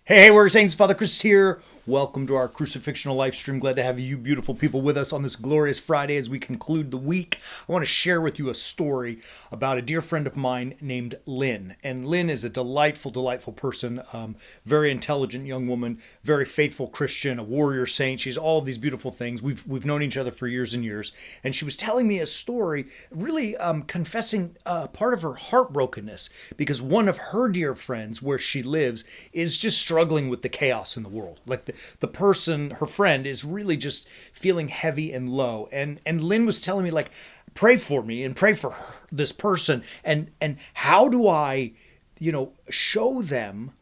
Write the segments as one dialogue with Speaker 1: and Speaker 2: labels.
Speaker 1: Hey, we're Saints. Father Chris here. Welcome to our Crucifixional live stream. Glad to have you beautiful people with us on this glorious Friday as we conclude the week. I want to share with you a story about a dear friend of mine named Lynn. And Lynn is a delightful, delightful person, very intelligent young woman, very faithful Christian, a warrior saint. She's all of these beautiful things. We've known each other for years and years. And she was telling me a story, really confessing part of her heartbrokenness because one of her dear friends where she lives is just struggling with the chaos in the world. Like the person, her friend, is really just feeling heavy and low. And Lynn was telling me, like, pray for me and pray for this person. And how do I, show them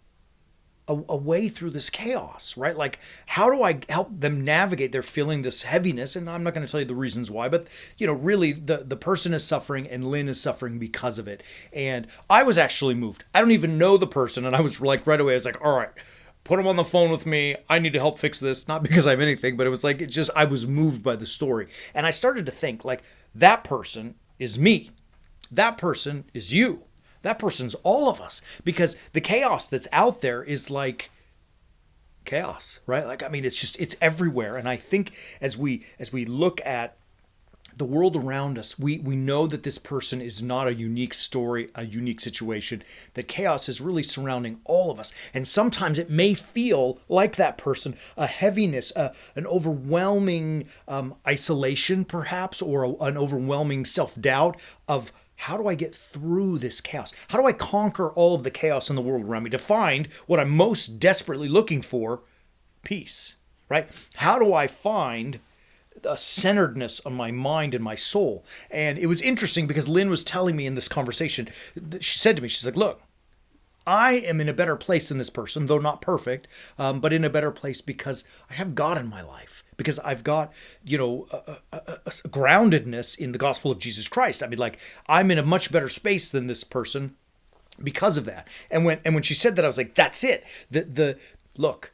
Speaker 1: a way through this chaos, right? Like, how do I help them navigate? They're feeling this heaviness, and I'm not going to tell you the reasons why, but really the person is suffering and Lynn is suffering because of it. And I was actually moved. I don't even know the person, and I was like, right away, I was like, all right, put him on the phone with me. I need to help fix this. Not because I have anything, but it was like, I was moved by the story. And I started to think, like, that person is me. That person is you. That person's all of us, because the chaos that's out there is like chaos, right? Like, I mean, it's everywhere. And I think as we look at the world around us, we know that this person is not a unique story, a unique situation, that chaos is really surrounding all of us. And sometimes it may feel like that person, a heaviness, an overwhelming isolation perhaps, or an overwhelming self-doubt of, how do I get through this chaos? How do I conquer all of the chaos in the world around me to find what I'm most desperately looking for, peace, right? How do I find a centeredness on my mind and my soul? And it was interesting because Lynn was telling me in this conversation, she said to me, she's like, look, I am in a better place than this person, though not perfect, but in a better place because I have God in my life, because I've got, a groundedness in the gospel of Jesus Christ. I mean, like, I'm in a much better space than this person because of that. And when she said that, I was like, that's it. Look,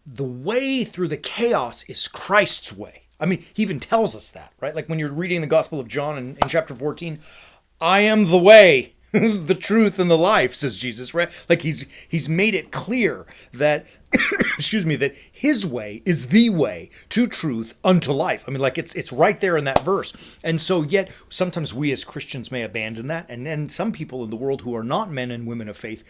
Speaker 1: the way through the chaos is Christ's way. I mean, he even tells us that, right? Like when you're reading the Gospel of John in chapter 14, I am the way, the truth, and the life, says Jesus, right? Like he's made it clear that, excuse me, that his way is the way to truth unto life. I mean, like it's right there in that verse. And so yet sometimes we as Christians may abandon that. And then some people in the world who are not men and women of faith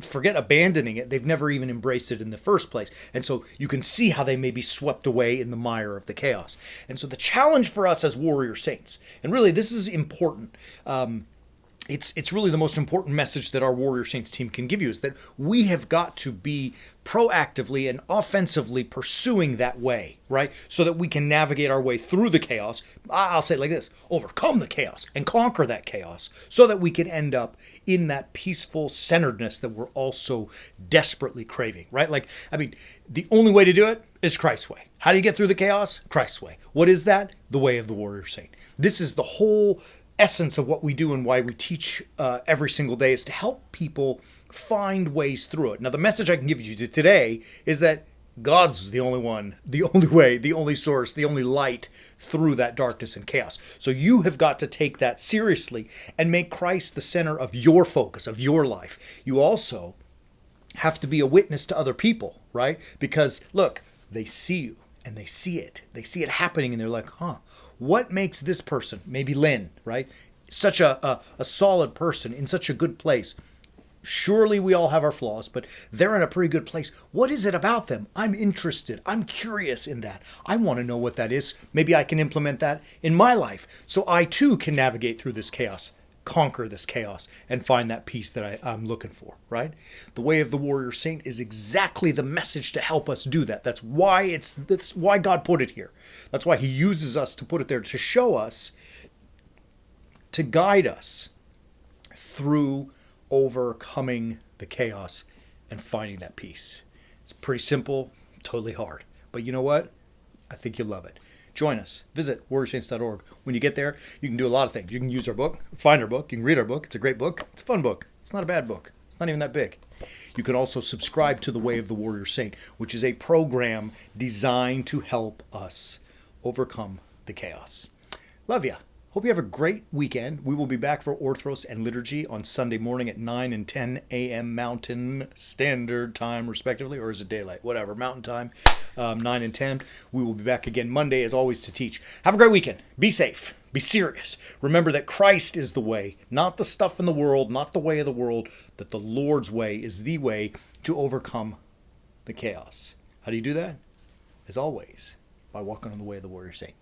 Speaker 1: forget abandoning it. They've never even embraced it in the first place. And so you can see how they may be swept away in the mire of the chaos. And so the challenge for us as warrior saints, and really this is important, it's really the most important message that our Warrior Saints team can give you, is that we have got to be proactively and offensively pursuing that way, right? So that we can navigate our way through the chaos. I'll say it like this: overcome the chaos and conquer that chaos so that we can end up in that peaceful centeredness that we're also desperately craving, right? Like, I mean, the only way to do it is Christ's way. How do you get through the chaos? Christ's way. What is that? The way of the Warrior Saint. This is the whole essence of what we do and why we teach every single day, is to help people find ways through it. Now, the message I can give you today is that God's the only one, the only way, the only source, the only light through that darkness and chaos. So you have got to take that seriously and make Christ the center of your focus, of your life. You also have to be a witness to other people, right? Because look, they see you and they see it. They see it happening and they're like, what makes this person, maybe Lynn, right, such a solid person in such a good place? Surely we all have our flaws, but they're in a pretty good place. What is it about them? I'm interested. I'm curious in that. I want to know what that is. Maybe I can implement that in my life so I too can navigate through this chaos, conquer this chaos, and find that peace that I'm looking for, right? The way of the warrior saint is exactly the message to help us do that. That's why God put it here. That's why he uses us to put it there, to show us, to guide us through overcoming the chaos and finding that peace. It's pretty simple, totally hard. But you know what? I think you'll love it. Join us. Visit warriorsaints.org. When you get there, you can do a lot of things. You can use our book, find our book, you can read our book. It's a great book. It's a fun book. It's not a bad book. It's not even that big. You can also subscribe to The Way of the Warrior Saint, which is a program designed to help us overcome the chaos. Love ya. Hope you have a great weekend. We will be back for Orthros and Liturgy on Sunday morning at 9 and 10 a.m. Mountain Standard Time, respectively, or is it daylight? Whatever, Mountain Time, 9 and 10. We will be back again Monday, as always, to teach. Have a great weekend. Be safe. Be serious. Remember that Christ is the way, not the stuff in the world, not the way of the world, that the Lord's way is the way to overcome the chaos. How do you do that? As always, by walking on the way of the warrior saint.